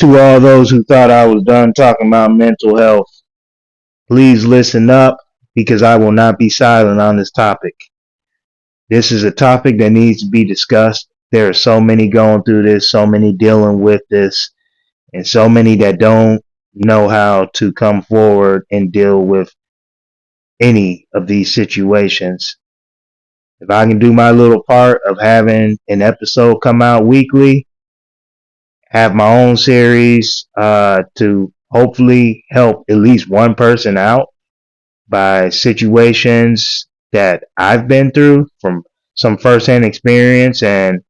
To all those who thought I was done talking about mental health, please listen up because I will not be silent on this topic. This is a topic that needs to be discussed. There are so many going through this, so many dealing with this, and so many that don't know how to come forward and deal with any of these situations. If I can do my little part of having an episode come out weekly, have my own series to hopefully help at least one person out by situations that I've been through from some firsthand experience and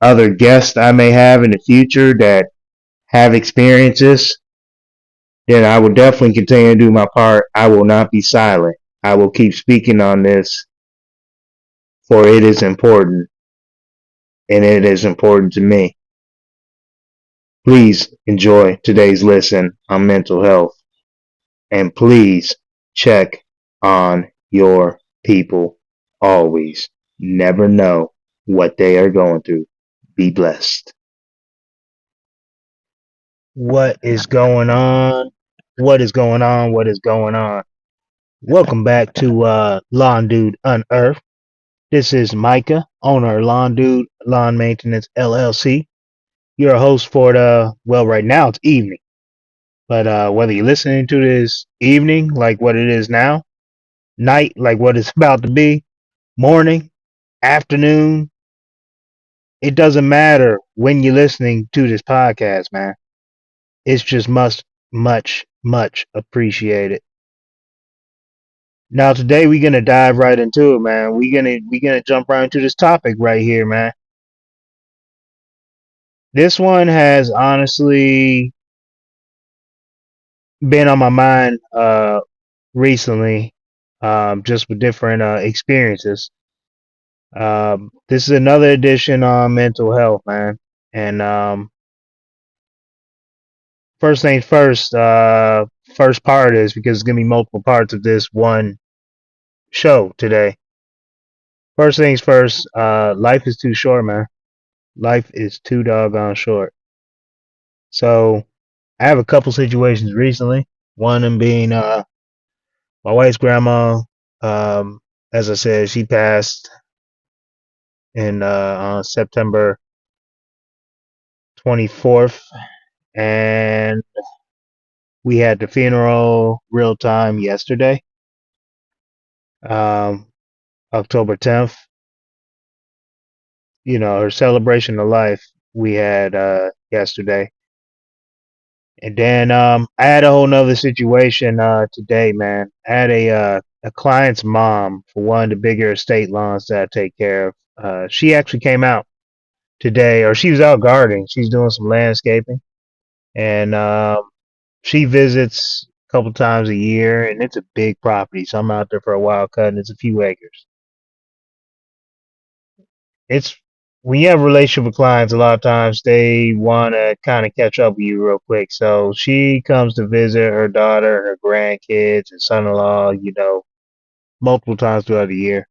other guests I may have in the future that have experiences, then I will definitely continue to do my part. I will not be silent. I will keep speaking on this, for it is important and it is important to me. Please enjoy today's lesson on mental health and please check on your people always. Never know what they are going through. Be blessed. What is going on? What is going on? What is going on? Welcome back to Lawn Dude Unearthed. This is Micah, owner of Lawn Dude Lawn Maintenance LLC. You're a host for right now it's evening. But whether you're listening to this evening, like what it is now, night, like what it's about to be, morning, afternoon, it doesn't matter when you're listening to this podcast, man. It's just much appreciated. Now today we're gonna dive right into it, man. We're gonna jump right into this topic right here, man. This one has honestly been on my mind recently, just with different experiences. This is another edition on mental health, man. And first things first, first part is because it's gonna be multiple parts of this one show today. First things first, life is too short, man. Life is too doggone short. So I have a couple situations recently. One of them being my wife's grandma. Um, as I said, she passed in on September 24th, and we had the funeral real time yesterday, um, October 10th. You know, her celebration of life we had yesterday. And then I had a whole nother situation today, man. I had a client's mom for one of the bigger estate lawns that I take care of. She actually came out today, or she was out gardening. She's doing some landscaping, and she visits a couple times a year, and it's a big property. So I'm out there for a while cutting. It's a few acres. It's when you have a relationship with clients, a lot of times they want to kind of catch up with you real quick. So she comes to visit her daughter, her grandkids, and son-in-law, you know, multiple times throughout the year.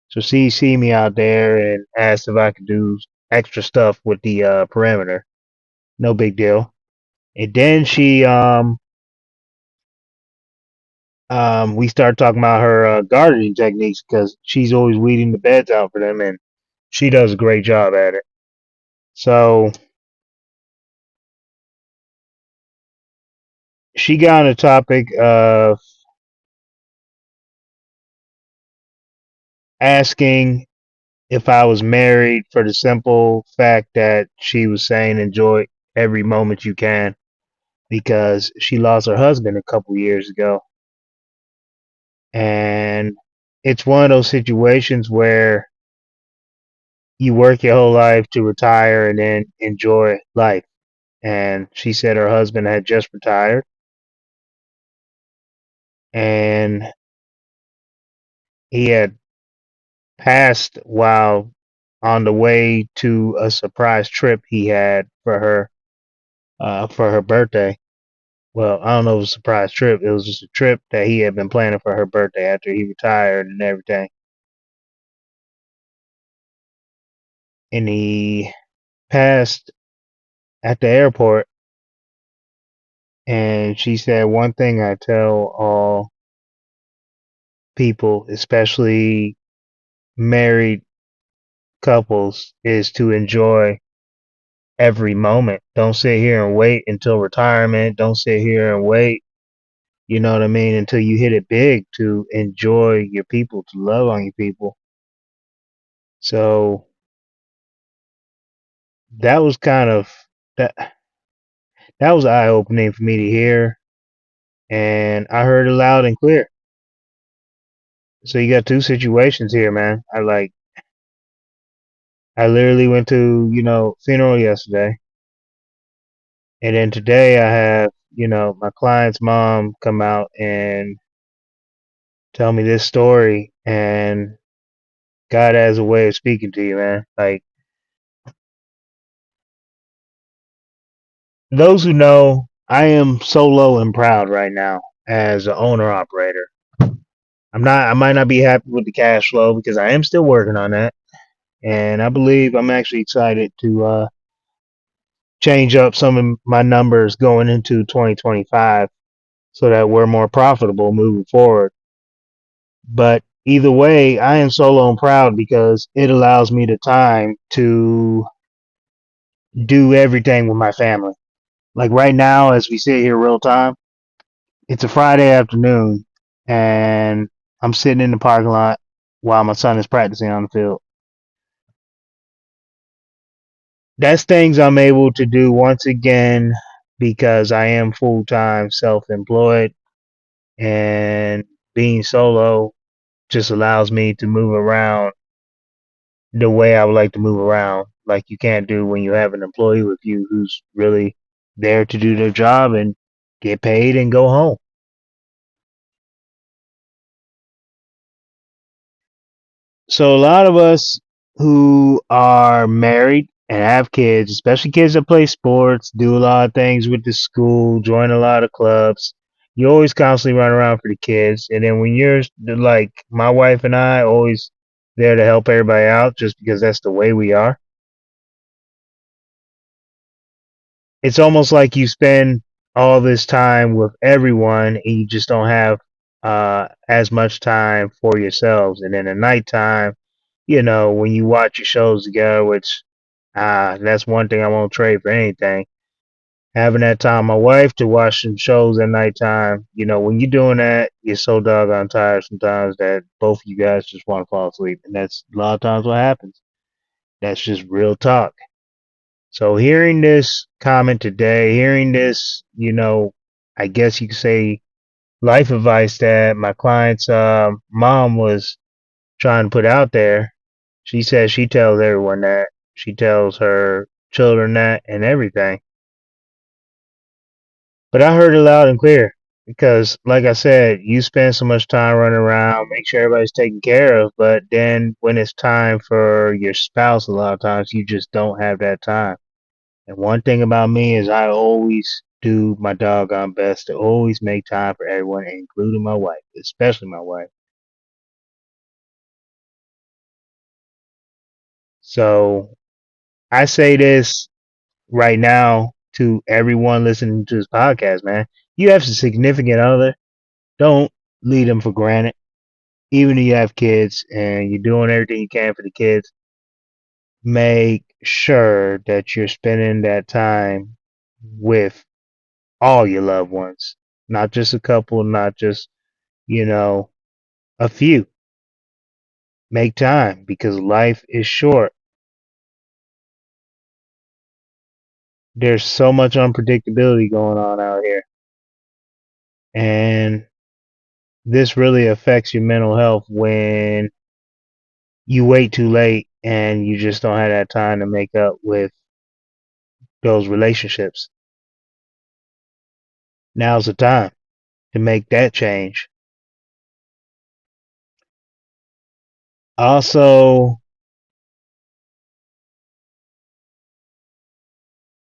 So she see me out there and asked if I could do extra stuff with the perimeter. No big deal. And then we started talking about her gardening techniques because she's always weeding the beds out for them, and she does a great job at it. So she got on the topic of asking if I was married for the simple fact that she was saying enjoy every moment you can because she lost her husband a couple years ago. And it's one of those situations where you work your whole life to retire and then enjoy life. And she said her husband had just retired and he had passed while on the way to a surprise trip he had for her birthday. Well, I don't know if it was a surprise trip. It was just a trip that he had been planning for her birthday after he retired and everything. And he passed at the airport And she said, one thing I tell all people, especially married couples, is to enjoy every moment. Don't sit here and wait until retirement. Don't sit here and wait, you know what I mean, until you hit it big to enjoy your people, to love on your people. So that was kind of that that was eye opening for me to hear, and I heard it loud and clear. So you got two situations here, man. I literally went to, funeral yesterday, and then today I have, my client's mom come out and tell me this story, and God has a way of speaking to you, man. Like, those who know, I am solo and proud right now as an owner operator. I might not be happy with the cash flow because I am still working on that. And I believe I'm actually excited to change up some of my numbers going into 2025 so that we're more profitable moving forward. But either way, I am solo and proud because it allows me the time to do everything with my family. Like right now, as we sit here real time, it's a Friday afternoon and I'm sitting in the parking lot while my son is practicing on the field. That's things I'm able to do once again because I am full time self employed, and being solo just allows me to move around the way I would like to move around, like you can't do when you have an employee with you who's really there to do their job and get paid and go home. So a lot of us who are married and have kids, especially kids that play sports, do a lot of things with the school, join a lot of clubs. You always constantly run around for the kids, and then when you're like my wife and I, always there to help everybody out, just because that's the way we are. It's almost like you spend all this time with everyone, and you just don't have as much time for yourselves. And then at nighttime, when you watch your shows together, which that's one thing I won't trade for anything. Having that time, my wife to watch some shows at nighttime. When you're doing that, you're so doggone tired sometimes that both of you guys just want to fall asleep, and that's a lot of times what happens. That's just real talk. So hearing this comment today, hearing this, I guess you could say life advice that my client's mom was trying to put out there. She says she tells everyone that. She tells her children that and everything. But I heard it loud and clear because, like I said, you spend so much time running around, make sure everybody's taken care of, but then when it's time for your spouse, a lot of times you just don't have that time. And one thing about me is I always do my doggone best to always make time for everyone, including my wife, especially my wife. So I say this right now to everyone listening to this podcast, man. You have a significant other. Don't lead them for granted. Even if you have kids and you're doing everything you can for the kids, make sure that you're spending that time with all your loved ones, not just a couple, not just, you know, a few. Make time because life is short. There's so much unpredictability going on out here. And this really affects your mental health when you wait too late and you just don't have that time to make up with those relationships. Now's the time to make that change. Also,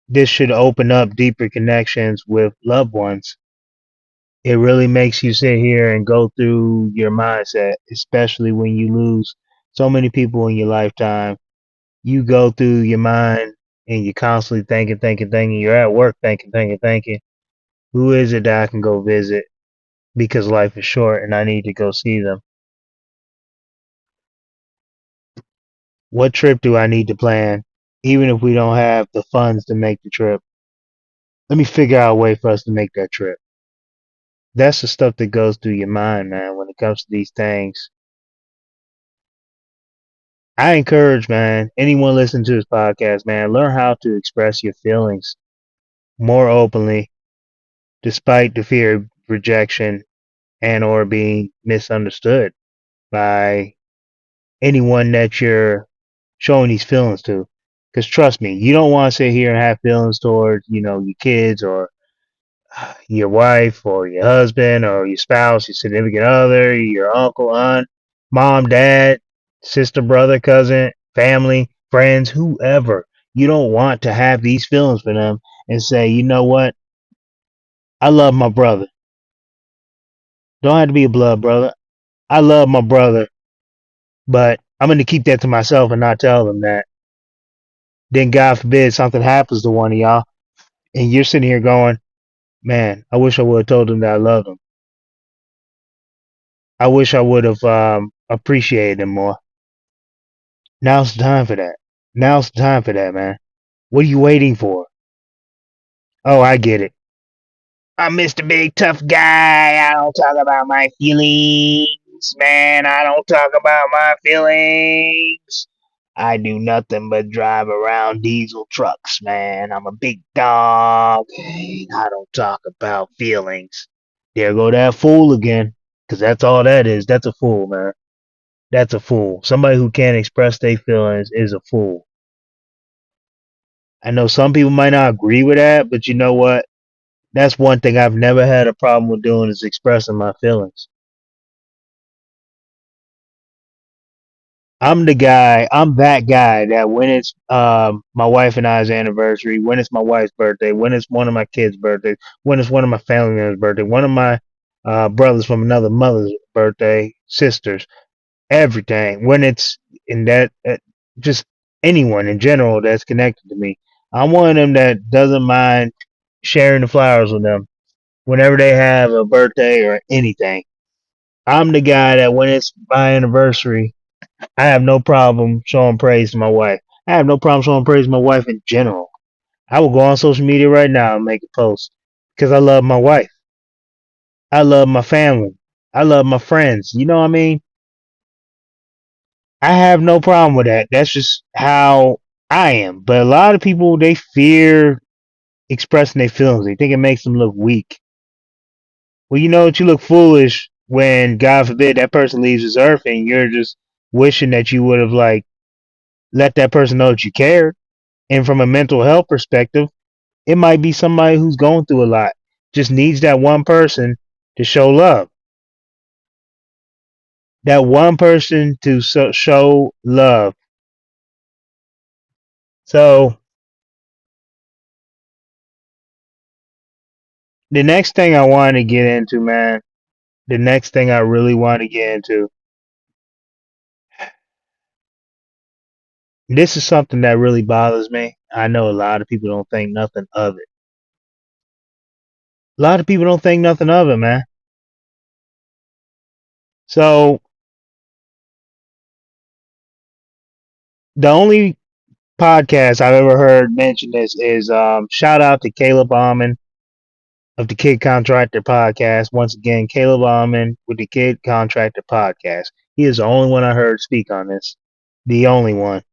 this should open up deeper connections with loved ones. It really makes you sit here and go through your mindset, especially when you lose so many people in your lifetime. You go through your mind and you're constantly thinking, thinking, thinking. You're at work thinking, thinking, thinking. Who is it that I can go visit because life is short and I need to go see them? What trip do I need to plan, even if we don't have the funds to make the trip? Let me figure out a way for us to make that trip. That's the stuff that goes through your mind, man, when it comes to these things. I encourage, man, anyone listening to this podcast, man, learn how to express your feelings more openly, despite the fear of rejection and or being misunderstood by anyone that you're showing these feelings to. Because trust me, you don't want to sit here and have feelings towards, your kids or your wife or your husband or your spouse, your significant other, your uncle, aunt, mom, dad, sister, brother, cousin, family, friends, whoever. You don't want to have these feelings for them and say, you know what? I love my brother. Don't have to be a blood brother. I love my brother, but I'm going to keep that to myself and not tell them that. Then, God forbid, something happens to one of y'all, and you're sitting here going, man, I wish I would have told him that I loved him. I wish I would have appreciated him more. Now's the time for that. Now's the time for that, man. What are you waiting for? Oh, I get it. I'm Mr. Big Tough Guy. I don't talk about my feelings, man. I don't talk about my feelings. I do nothing but drive around diesel trucks, man. I'm a big dog. I don't talk about feelings. There go that fool again. Because that's all that is. That's a fool, man. That's a fool. Somebody who can't express their feelings is a fool. I know some people might not agree with that, but you know what? That's one thing I've never had a problem with doing is expressing my feelings. I'm that guy that when it's my wife and I's anniversary, when it's my wife's birthday, when it's one of my kids' birthdays, when it's one of my family members' birthday, one of my brothers from another mother's birthday, sisters, everything. When it's in that, just anyone in general that's connected to me, I'm one of them that doesn't mind sharing the flowers with them whenever they have a birthday or anything. I'm the guy that when it's my anniversary, I have no problem showing praise to my wife. I have no problem showing praise to my wife in general. I will go on social media right now and make a post because I love my wife. I love my family. I love my friends. You know what I mean? I have no problem with that. That's just how I am. But a lot of people, they fear expressing their feelings. They think it makes them look weak. Well, you know what? You look foolish when, God forbid, that person leaves this earth and you're just wishing that you would have, like, let that person know that you cared. And from a mental health perspective, it might be somebody who's going through a lot, just needs that one person to show love. That one person to show love. So, the next thing I want to get into, man, the next thing I really want to get into, this is something that really bothers me. I know a lot of people don't think nothing of it. A lot of people don't think nothing of it, man. So the only podcast I've ever heard mention this is shout out to Caleb Alman of the Kid Contractor podcast. Once again, Caleb Alman with the Kid Contractor podcast. He is the only one I heard speak on this. The only one.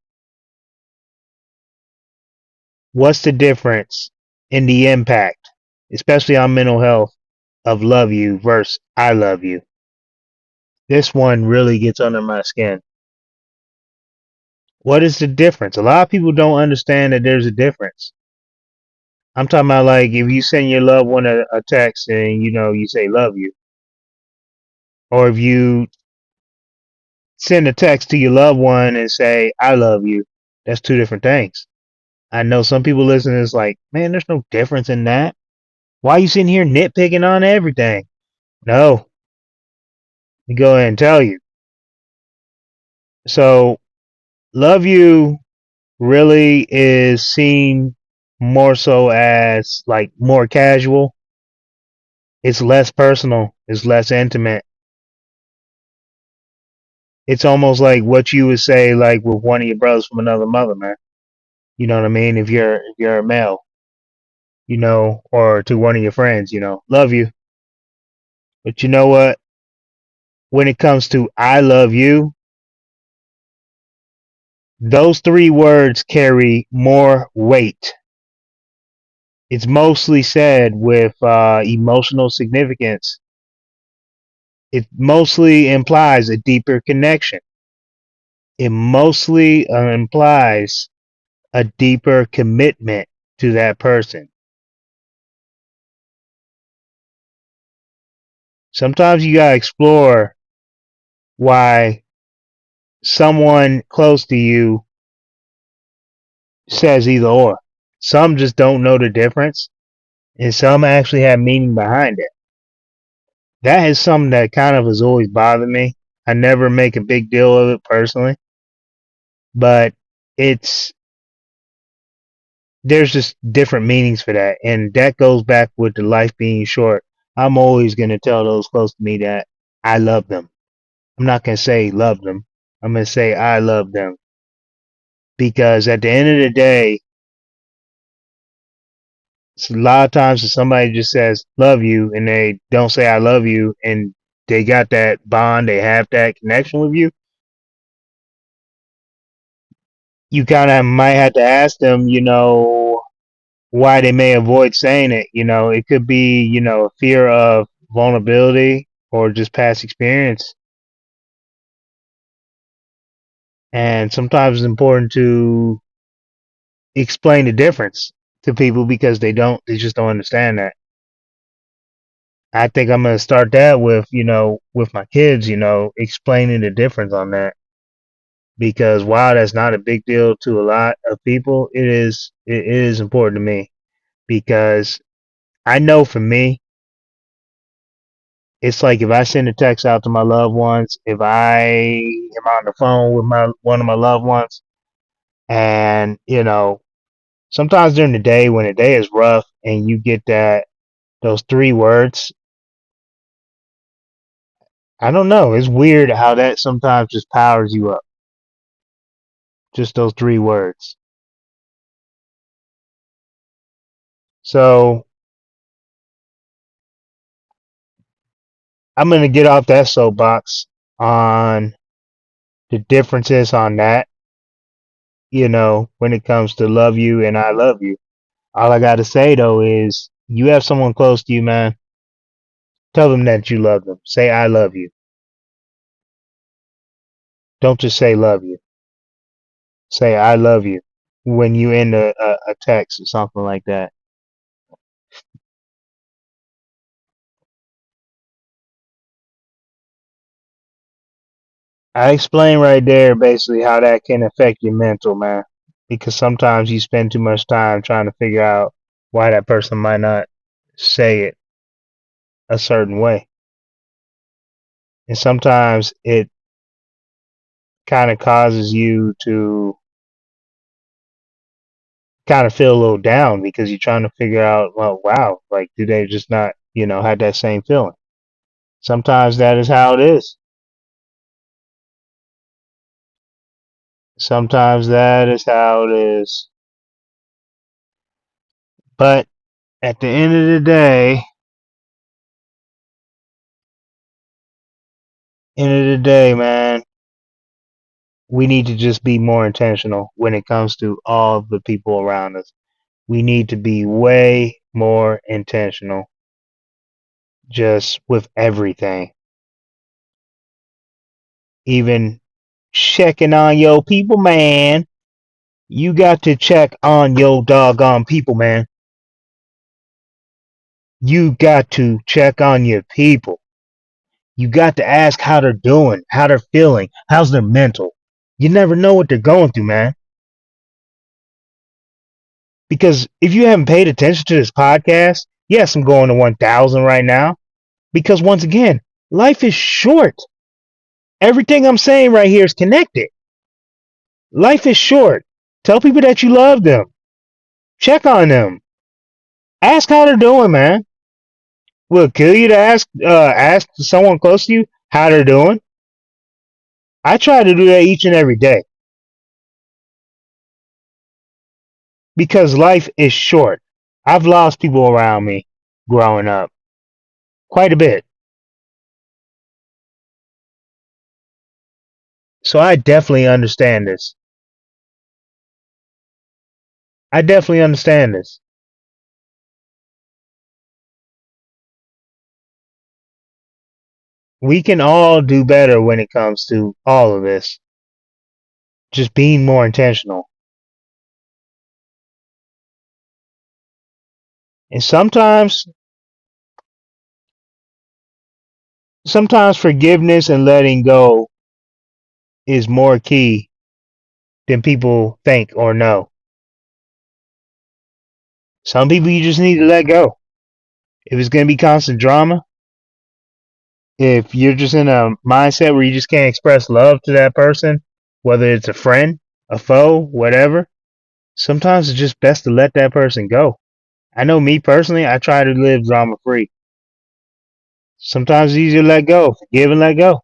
What's the difference in the impact, especially on mental health, of love you versus I love you? This one really gets under my skin. What is the difference? A lot of people don't understand that there's a difference. I'm talking about like if you send your loved one a text and you say love you, or if you send a text to your loved one and say I love you, that's two different things. I know some people listening is like, man, there's no difference in that. Why are you sitting here nitpicking on everything? No, let me go ahead and tell you. So, love you really is seen more so as like more casual. It's less personal. It's less intimate. It's almost like what you would say like with one of your brothers from another mother, man. You know what I mean? If you're a male, or to one of your friends, love you. But you know what? When it comes to I love you, those three words carry more weight. It's mostly said with emotional significance. It mostly implies a deeper connection. It mostly implies a deeper commitment to that person. Sometimes you gotta explore why someone close to you says either or. Some just don't know the difference, and some actually have meaning behind it. That is something that kind of has always bothered me. I never make a big deal of it personally, but it's there's just different meanings for that, and that goes back with the life being short. I'm always gonna tell those close to me that I love them. I'm not gonna say love them. I'm gonna say I love them because at the end of the day, it's a lot of times if somebody just says love you and they don't say I love you and they got that bond, they have that connection with you, you kind of might have to ask them, why they may avoid saying it. It could be, a fear of vulnerability or just past experience. And sometimes it's important to explain the difference to people because they just don't understand that. I think I'm going to start that with, with my kids, explaining the difference on that. Because while that's not a big deal to a lot of people, it is important to me because I know for me, it's like if I send a text out to my loved ones, if I am on the phone with my one of my loved ones, and sometimes during the day when the day is rough and you get those three words, I don't know, it's weird how that sometimes just powers you up. Just those three words. So I'm gonna get off that soapbox on the differences on that, when it comes to love you and I love you. All I gotta say though is you have someone close to you, man. Tell them that you love them. Say I love you. Don't just say love you. Say I love you when you end a text or something like that. I explained right there basically how that can affect your mental, man. Because sometimes you spend too much time trying to figure out why that person might not say it a certain way. And sometimes it kind of causes you to kind of feel a little down because you're trying to figure out, well, wow, like, do they just not, have that same feeling? Sometimes that is how it is. Sometimes that is how it is. But at the end of the day, man, we need to just be more intentional when it comes to all the people around us. We need to be way more intentional just with everything. Even checking on your people, man. You got to check on your doggone people, man. You got to check on your people. You got to ask how they're doing, how they're feeling, how's their mental. You never know what they're going through, man. Because if you haven't paid attention to this podcast, yes, I'm going to 1,000 right now. Because once again, life is short. Everything I'm saying right here is connected. Life is short. Tell people that you love them. Check on them. Ask how they're doing, man. Will it kill you to ask someone close to you how they're doing? I try to do that each and every day because life is short. I've lost people around me growing up quite a bit. So I definitely understand this. I definitely understand this. We can all do better when it comes to all of this. Just being more intentional. And sometimes forgiveness and letting go is more key than people think or know. Some people you just need to let go. If it's going to be constant drama, if you're just in a mindset where you just can't express love to that person, whether it's a friend, a foe, whatever, sometimes it's just best to let that person go. I know me personally, I try to live drama free. Sometimes it's easier to let go, forgive and let go.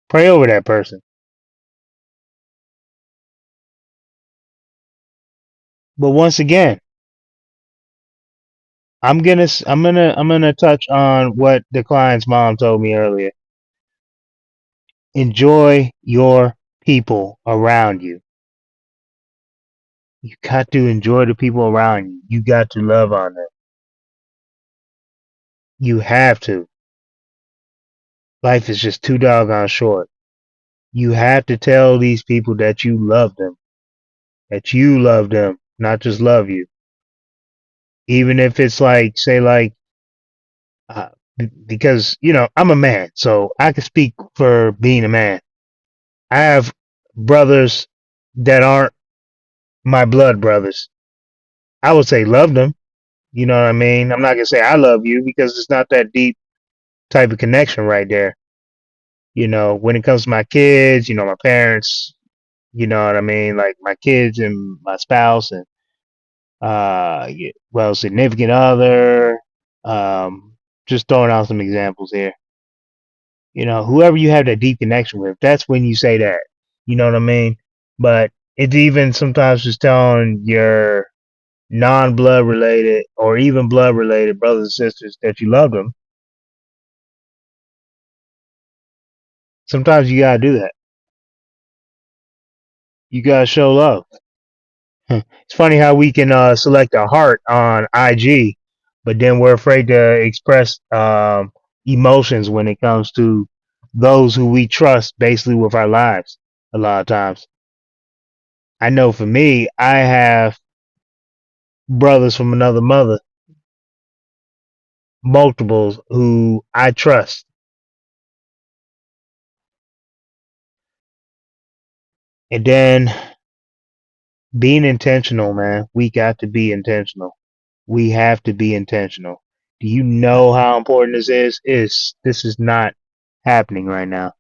Pray over that person. But once again, I'm gonna touch on what the client's mom told me earlier. Enjoy your people around you. You got to enjoy the people around you. You got to love on them. You have to. Life is just too doggone short. You have to tell these people that you love them. That you love them, not just love you. Even if it's like, say, like, uh, because, I'm a man, so I can speak for being a man. I have brothers that aren't my blood brothers. I would say love them. You know what I mean? I'm not going to say I love you because it's not that deep type of connection right there. When it comes to my kids, my parents, you know what I mean? Like my kids and my spouse and, well, significant other, just throwing out some examples here. Whoever you have that deep connection with, that's when you say that. You know what I mean? But it's even sometimes just telling your non-blood related or even blood related brothers and sisters that you love them. Sometimes you gotta do that. You gotta show love. It's funny how we can select a heart on IG, but then we're afraid to express emotions when it comes to those who we trust basically with our lives a lot of times. I know for me, I have brothers from another mother, multiples who I trust. And then being intentional, man. We got to be intentional. We have to be intentional. Do you know how important this is? This is not happening right now.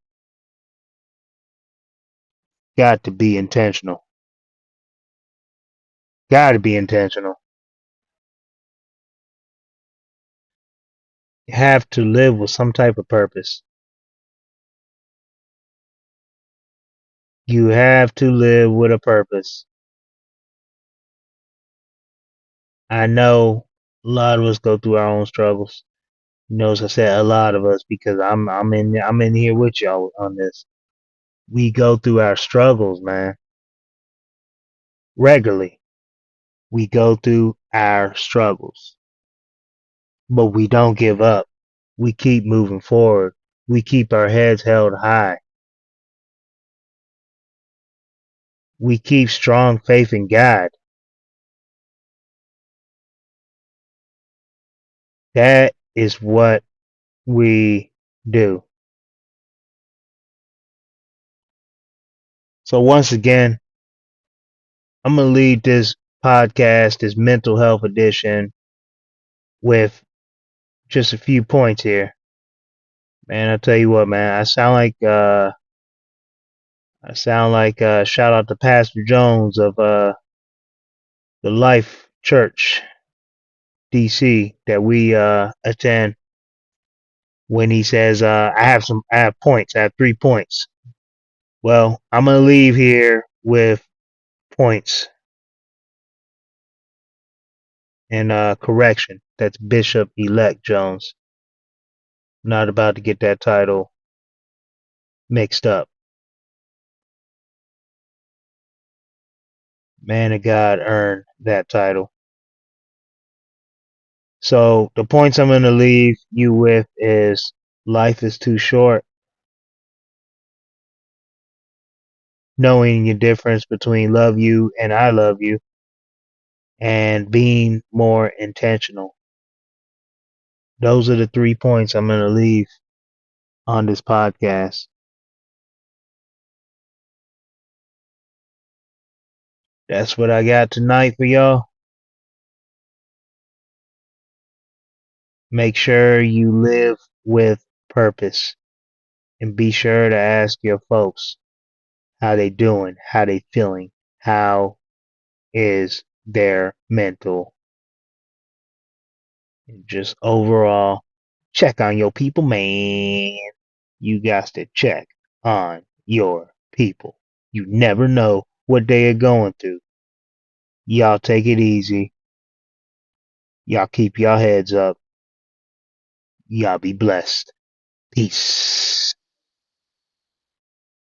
Got to be intentional. Got to be intentional. You have to live with some type of purpose. You have to live with a purpose. I know a lot of us go through our own struggles. As I said, a lot of us because I'm in here with y'all on this. We go through our struggles, man, regularly. We go through our struggles, but we don't give up. We keep moving forward. We keep our heads held high. We keep strong faith in God. That is what we do. So once again, I'm going to lead this podcast, this mental health edition, with just a few points here. Man, I'll tell you what, man, I sound like shout out to Pastor Jones of the Life Church DC that we attend when he says, I have points, I have 3 points. Well, I'm gonna leave here with points and correction. That's Bishop Elect Jones. Not about to get that title mixed up. Man of God earned that title. So the points I'm gonna leave you with is life is too short. Knowing your difference between love you and I love you, and being more intentional. Those are the 3 points I'm going to leave on this podcast. That's what I got tonight for y'all. Make sure you live with purpose, and be sure to ask your folks how they doing, how they feeling, how is their mental, and just overall check on your people, man. You got to check on your people. You never know what they are going through. Y'all take it easy. Y'all keep your heads up. Y'all be blessed. Peace.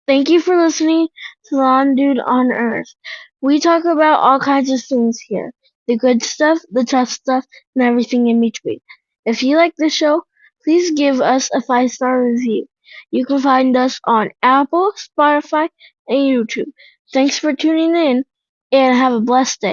Thank you for listening to Lawn Dude Unearthed. We talk about all kinds of things here. The good stuff, the tough stuff, and everything in between. If you like the show, please give us a 5-star review. You can find us on Apple, Spotify, and YouTube. Thanks for tuning in, and have a blessed day.